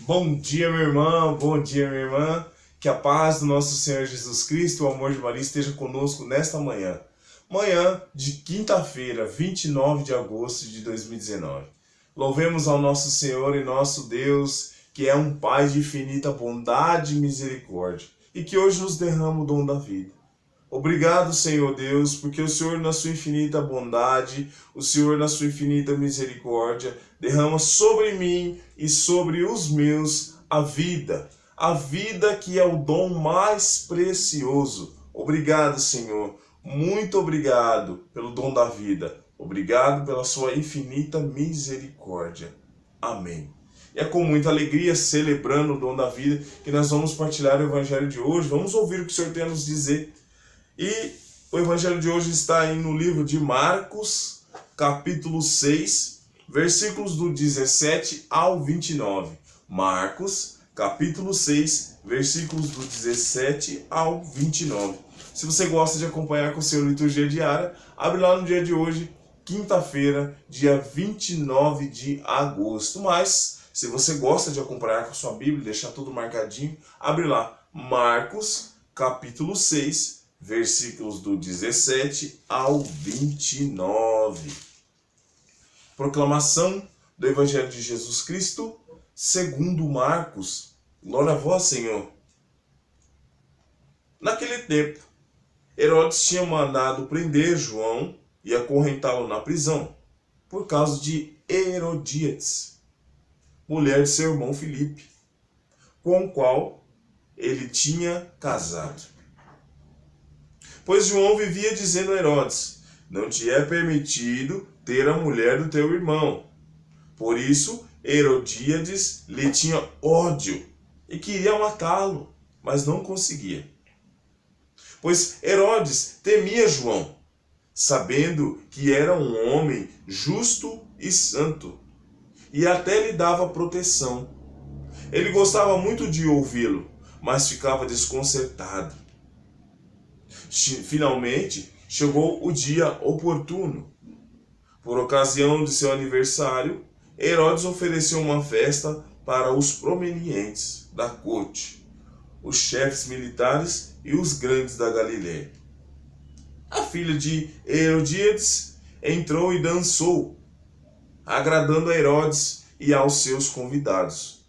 Bom dia, meu irmão, bom dia, minha irmã. Que a paz do nosso Senhor Jesus Cristo, o amor de Maria esteja conosco nesta manhã. Manhã de quinta-feira, 29 de agosto de 2019. Louvemos ao nosso Senhor e nosso Deus, que é um Pai de infinita bondade e misericórdia, e que hoje nos derrama o dom da vida. Obrigado, Senhor Deus, porque o Senhor, na sua infinita bondade, o Senhor, na sua infinita misericórdia, derrama sobre mim e sobre os meus a vida que é o dom mais precioso. Obrigado, Senhor, muito obrigado pelo dom da vida. Obrigado pela sua infinita misericórdia. Amém. E é com muita alegria, celebrando o dom da vida, que nós vamos partilhar o evangelho de hoje. Vamos ouvir o que o Senhor tem a nos dizer. E o evangelho de hoje está aí no livro de Marcos, capítulo 6, versículos do 17 ao 29. Marcos, capítulo 6, versículos do 17 ao 29. Se você gosta de acompanhar com o seu liturgia diária, abre lá no dia de hoje, quinta-feira, dia 29 de agosto. Mas, se você gosta de acompanhar com a sua Bíblia, deixar tudo marcadinho, abre lá, Marcos, capítulo 6, versículos do 17 ao 29. Proclamação do Evangelho de Jesus Cristo, segundo Marcos. Glória a vós, Senhor. Naquele tempo, Herodes tinha mandado prender João e acorrentá-lo na prisão, por causa de Herodíades, mulher de seu irmão Filipe, com o qual ele tinha casado. Pois João vivia dizendo a Herodes: não te é permitido ter a mulher do teu irmão. Por isso, Herodíades lhe tinha ódio e queria matá-lo, mas não conseguia. Pois Herodes temia João, sabendo que era um homem justo e santo, e até lhe dava proteção. Ele gostava muito de ouvi-lo, mas ficava desconcertado. Finalmente, chegou o dia oportuno. Por ocasião de seu aniversário, Herodes ofereceu uma festa para os prominentes da corte, os chefes militares e os grandes da Galiléia. A filha de Herodíades entrou e dançou, agradando a Herodes e aos seus convidados.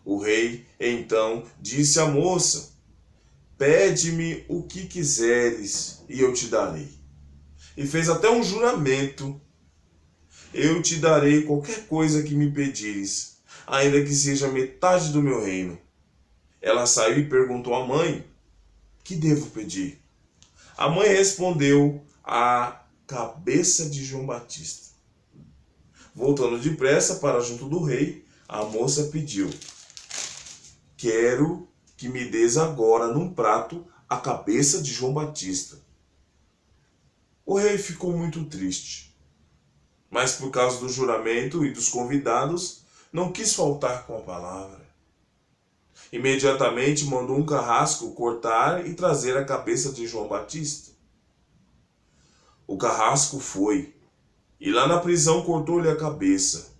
O rei, então, disse à moça: pede-me o que quiseres e eu te darei. E fez até um juramento: eu te darei qualquer coisa que me pedires, ainda que seja metade do meu reino. Ela saiu e perguntou à mãe: que devo pedir? A mãe respondeu: a cabeça de João Batista. Voltando depressa para junto do rei, a moça pediu: quero que me des agora num prato a cabeça de João Batista. O rei ficou muito triste, mas por causa do juramento e dos convidados, não quis faltar com a palavra. Imediatamente mandou um carrasco cortar e trazer a cabeça de João Batista. O carrasco foi, e lá na prisão cortou-lhe a cabeça,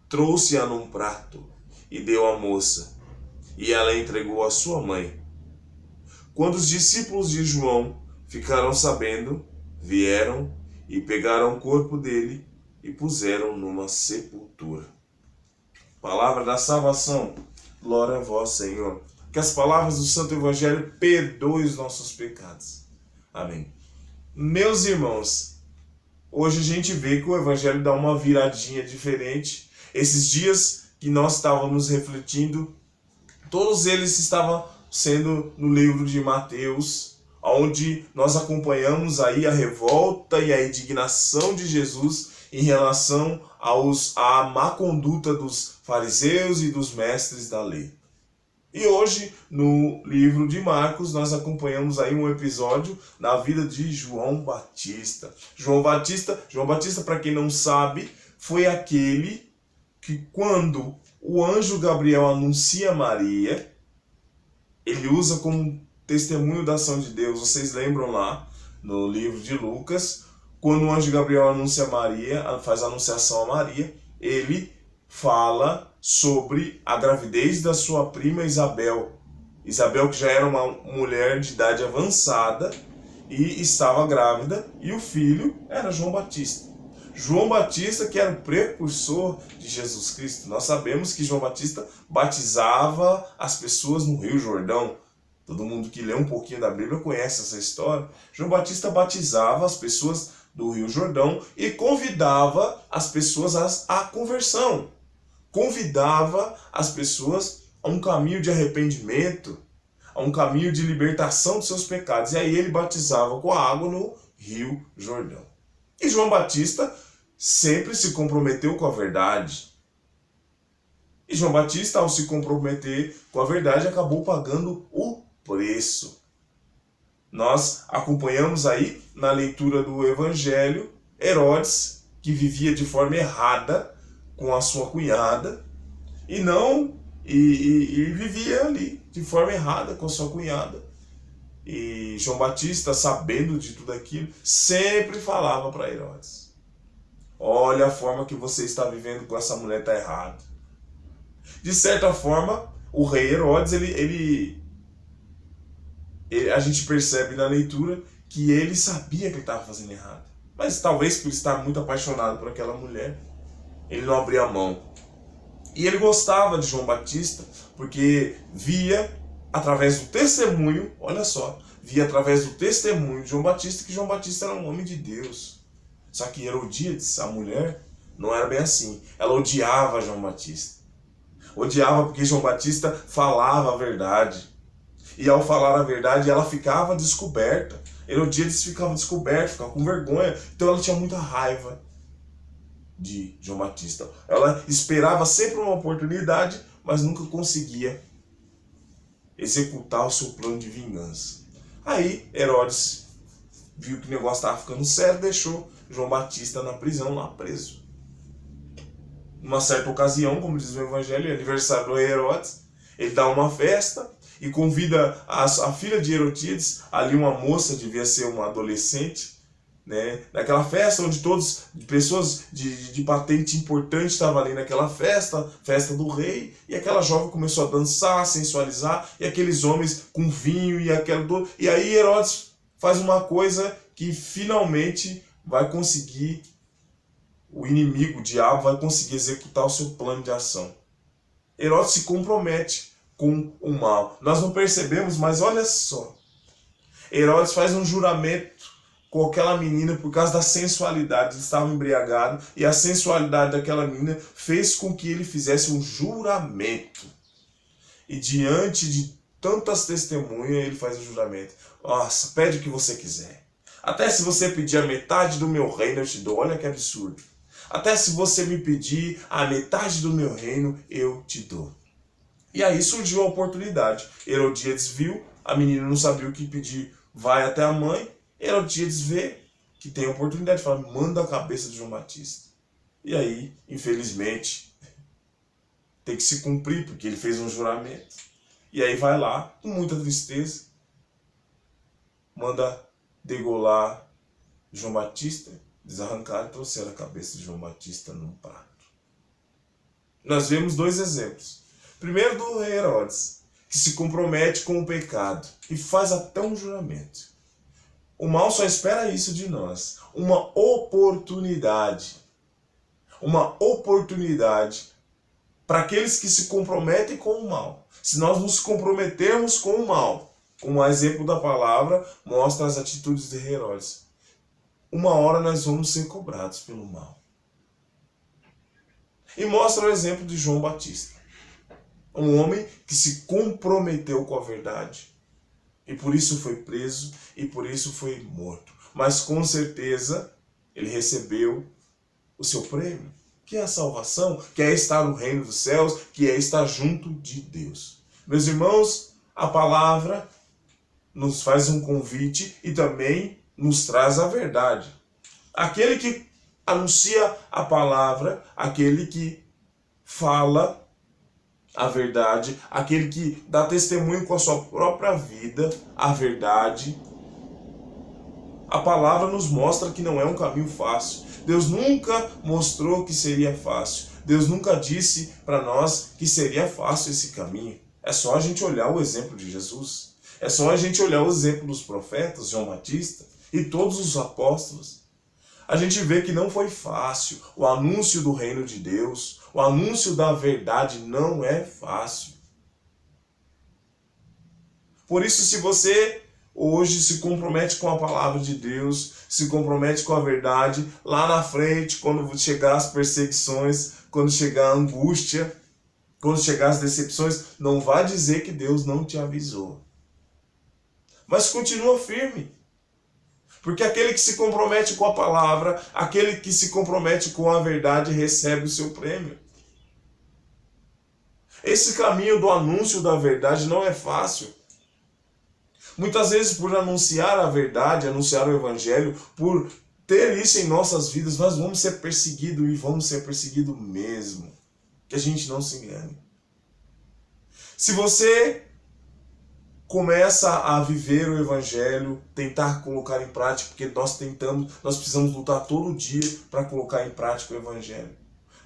trouxe-a num prato e deu à moça, e ela entregou à sua mãe. Quando os discípulos de João ficaram sabendo, vieram e pegaram o corpo dele e puseram numa sepultura. Palavra da salvação. Glória a vós, Senhor. Que as palavras do Santo Evangelho perdoem os nossos pecados. Amém. Meus irmãos, hoje a gente vê que o Evangelho dá uma viradinha diferente. Esses dias que nós estávamos refletindo, todos eles estavam sendo no livro de Mateus, onde nós acompanhamos aí a revolta e a indignação de Jesus em relação à má conduta dos fariseus e dos mestres da lei. E hoje, no livro de Marcos, nós acompanhamos aí um episódio da vida de João Batista. João Batista, para quem não sabe, foi aquele que quando o anjo Gabriel anuncia Maria, ele usa como testemunho da ação de Deus. Vocês lembram lá no livro de Lucas, quando o anjo Gabriel anuncia Maria, faz a anunciação a Maria, ele fala sobre a gravidez da sua prima Isabel. Isabel, que já era uma mulher de idade avançada e estava grávida, e o filho era João Batista. João Batista, que era o precursor de Jesus Cristo. Nós sabemos que João Batista batizava as pessoas no Rio Jordão. Todo mundo que lê um pouquinho da Bíblia conhece essa história. João Batista batizava as pessoas do Rio Jordão e convidava as pessoas à conversão. Convidava as pessoas a um caminho de arrependimento, a um caminho de libertação dos seus pecados. E aí ele batizava com a água no Rio Jordão. E João Batista sempre se comprometeu com a verdade. E João Batista, ao se comprometer com a verdade, acabou pagando o preço. Nós acompanhamos aí na leitura do Evangelho Herodes, que vivia de forma errada com a sua cunhada, e vivia ali de forma errada com a sua cunhada. E João Batista, sabendo de tudo aquilo, sempre falava para Herodes: olha, a forma que você está vivendo com essa mulher está errada. De certa forma, o rei Herodes, a gente percebe na leitura que ele sabia que ele estava fazendo errado. Mas talvez por estar muito apaixonado por aquela mulher, ele não abria a mão. E ele gostava de João Batista, porque via através do testemunho, olha só, via através do testemunho de João Batista que João Batista era um homem de Deus. Só que Herodíades, a mulher, não era bem assim. Ela odiava João Batista. Odiava porque João Batista falava a verdade. E ao falar a verdade, ela ficava descoberta. Herodíades ficava descoberta, ficava com vergonha. Então ela tinha muita raiva de João Batista. Ela esperava sempre uma oportunidade, mas nunca conseguia executar o seu plano de vingança. Aí Herodes viu que o negócio estava ficando sério, deixou João Batista na prisão, lá preso. Numa certa ocasião, como diz o Evangelho, aniversário do rei Herodes, ele dá uma festa e convida a filha de Herodíades, ali uma moça, devia ser uma adolescente, né? Naquela festa onde pessoas de patente importante estavam ali naquela festa do rei, e aquela jovem começou a dançar, a sensualizar, e aqueles homens com vinho e aí Herodes faz uma coisa que finalmente vai conseguir, o inimigo, o diabo, vai conseguir executar o seu plano de ação. Herodes se compromete com o mal. Nós não percebemos, mas olha só. Herodes faz um juramento com aquela menina por causa da sensualidade. Ele estava embriagado e a sensualidade daquela menina fez com que ele fizesse um juramento. E diante de tantas testemunhas, ele faz o juramento. Nossa, pede o que você quiser. Até se você pedir a metade do meu reino, eu te dou. Olha que absurdo. Até se você me pedir a metade do meu reino, eu te dou. E aí surgiu a oportunidade. Herodíades viu, a menina não sabia o que pedir, vai até a mãe. Herodíades vê que tem a oportunidade, fala, manda a cabeça de João Batista. E aí, infelizmente, tem que se cumprir, porque ele fez um juramento. E aí vai lá, com muita tristeza, manda degolar João Batista, desarrancaram e trouxeram a cabeça de João Batista num prato. Nós vemos dois exemplos. Primeiro do rei Herodes, que se compromete com o pecado e faz até um juramento. O mal só espera isso de nós. Uma oportunidade. Uma oportunidade para aqueles que se comprometem com o mal. Se nós nos comprometermos com o mal, como o exemplo da palavra mostra as atitudes de Herodes, uma hora nós vamos ser cobrados pelo mal. E mostra o exemplo de João Batista. Um homem que se comprometeu com a verdade. E por isso foi preso e por isso foi morto. Mas com certeza ele recebeu o seu prêmio, que é a salvação, que é estar no reino dos céus, que é estar junto de Deus. Meus irmãos, a palavra nos faz um convite e também nos traz a verdade. Aquele que anuncia a palavra, aquele que fala a verdade, aquele que dá testemunho com a sua própria vida, a verdade. A palavra nos mostra que não é um caminho fácil. Deus nunca mostrou que seria fácil. Deus nunca disse para nós que seria fácil esse caminho. É só a gente olhar o exemplo de Jesus. É só a gente olhar o exemplo dos profetas, João Batista e todos os apóstolos. A gente vê que não foi fácil. O anúncio do reino de Deus, o anúncio da verdade não é fácil. Por isso, se você hoje se compromete com a palavra de Deus, se compromete com a verdade, lá na frente, quando chegar as perseguições, quando chegar a angústia, quando chegar as decepções, não vá dizer que Deus não te avisou. Mas continua firme. Porque aquele que se compromete com a palavra, aquele que se compromete com a verdade, recebe o seu prêmio. Esse caminho do anúncio da verdade não é fácil. Muitas vezes, por anunciar a verdade, anunciar o evangelho, por ter isso em nossas vidas, nós vamos ser perseguidos e vamos ser perseguidos mesmo. Que a gente não se engane. Se você começa a viver o evangelho, tentar colocar em prática, porque nós precisamos lutar todo dia para colocar em prática o evangelho.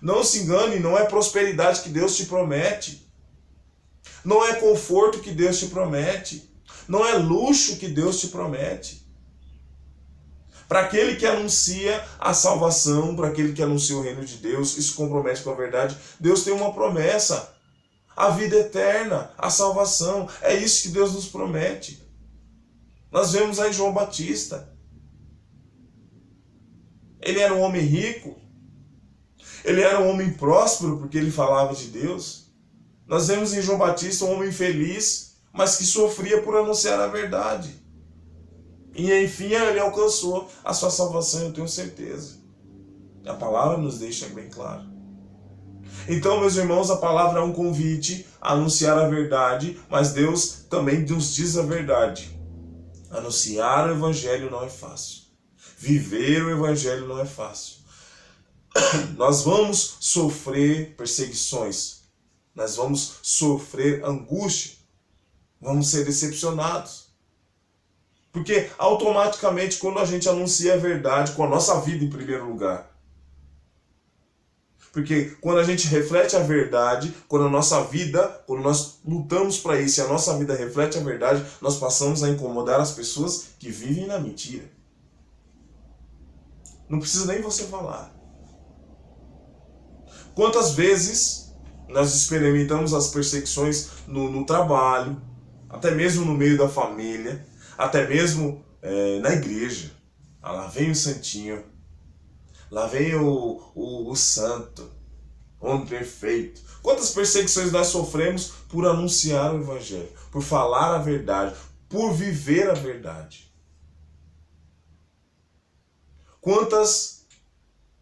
Não se engane, não é prosperidade que Deus te promete. Não é conforto que Deus te promete. Não é luxo que Deus te promete. Para aquele que anuncia a salvação, para aquele que anuncia o reino de Deus e se compromete com a verdade, Deus tem uma promessa. A vida eterna, a salvação. É isso que Deus nos promete. Nós vemos aí João Batista. Ele era um homem rico. Ele era um homem próspero porque ele falava de Deus. Nós vemos em João Batista um homem feliz, mas que sofria por anunciar a verdade. E enfim ele alcançou a sua salvação, eu tenho certeza. A palavra nos deixa bem claro. Então, meus irmãos, a palavra é um convite a anunciar a verdade, mas Deus também nos diz a verdade. Anunciar o evangelho não é fácil. Viver o evangelho não é fácil. Nós vamos sofrer perseguições. Nós vamos sofrer angústia. Vamos ser decepcionados. Porque automaticamente quando a gente anuncia a verdade com a nossa vida em primeiro lugar. Porque quando a gente reflete a verdade, quando a nossa vida, quando nós lutamos para isso e a nossa vida reflete a verdade, nós passamos a incomodar as pessoas que vivem na mentira. Não precisa nem você falar. Quantas vezes nós experimentamos as perseguições no trabalho, até mesmo no meio da família, até mesmo na igreja. Ah, lá vem o santinho, lá vem o santo, homem perfeito. Quantas perseguições nós sofremos por anunciar o evangelho, por falar a verdade, por viver a verdade. Quantas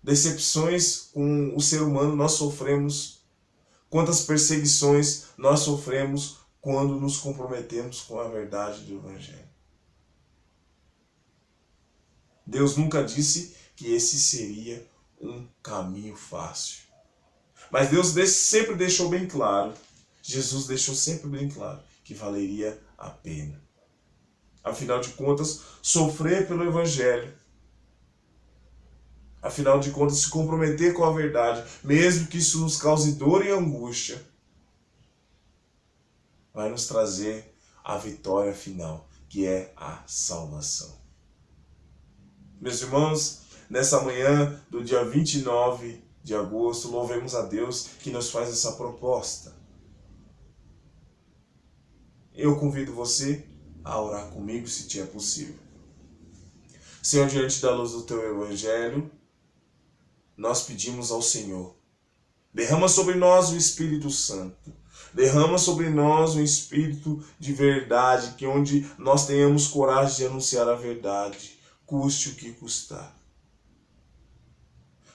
decepções com o ser humano nós sofremos, quantas perseguições nós sofremos quando nos comprometemos com a verdade do evangelho. Deus nunca disse que esse seria um caminho fácil. Mas Deus sempre deixou bem claro, Jesus deixou sempre bem claro, que valeria a pena. Afinal de contas, sofrer pelo evangelho, afinal de contas, se comprometer com a verdade, mesmo que isso nos cause dor e angústia, vai nos trazer a vitória final, que é a salvação. Meus irmãos, nessa manhã do dia 29 de agosto, louvemos a Deus que nos faz essa proposta. Eu convido você a orar comigo, se te é possível. Senhor, diante da luz do Teu Evangelho, nós pedimos ao Senhor, derrama sobre nós o Espírito Santo. Derrama sobre nós um espírito de verdade, que onde nós tenhamos coragem de anunciar a verdade, custe o que custar.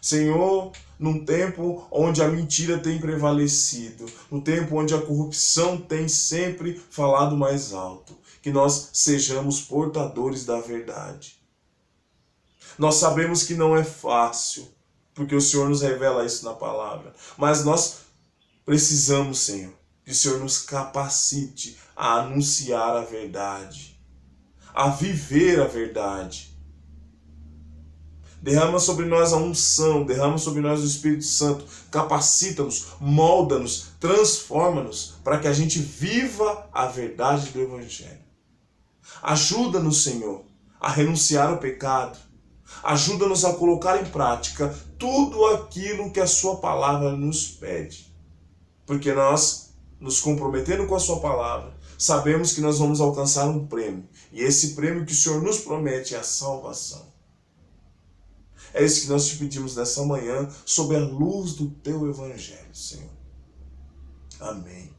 Senhor, num tempo onde a mentira tem prevalecido, no tempo onde a corrupção tem sempre falado mais alto, que nós sejamos portadores da verdade. Nós sabemos que não é fácil, porque o Senhor nos revela isso na palavra, mas nós precisamos, Senhor, que o Senhor nos capacite a anunciar a verdade, a viver a verdade. Derrama sobre nós a unção, derrama sobre nós o Espírito Santo, capacita-nos, molda-nos, transforma-nos, para que a gente viva a verdade do Evangelho. Ajuda-nos, Senhor, a renunciar ao pecado. Ajuda-nos a colocar em prática tudo aquilo que a sua palavra nos pede. Porque nós, nos comprometendo com a sua palavra, sabemos que nós vamos alcançar um prêmio. E esse prêmio que o Senhor nos promete é a salvação. É isso que nós te pedimos nessa manhã, sob a luz do teu Evangelho, Senhor. Amém.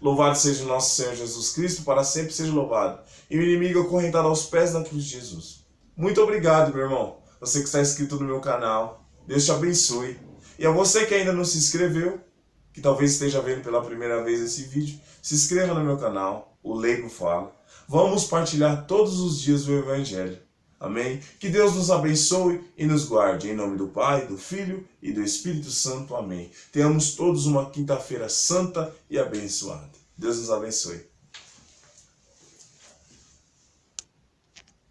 Louvado seja o nosso Senhor Jesus Cristo, para sempre seja louvado. E o inimigo acorrentado aos pés da cruz de Jesus. Muito obrigado, meu irmão. Você que está inscrito no meu canal. Deus te abençoe. E a você que ainda não se inscreveu, que talvez esteja vendo pela primeira vez esse vídeo, se inscreva no meu canal, o Leigo Fala. Vamos partilhar todos os dias o Evangelho. Amém? Que Deus nos abençoe e nos guarde. Em nome do Pai, do Filho e do Espírito Santo. Amém. Tenhamos todos uma quinta-feira santa e abençoada. Deus nos abençoe.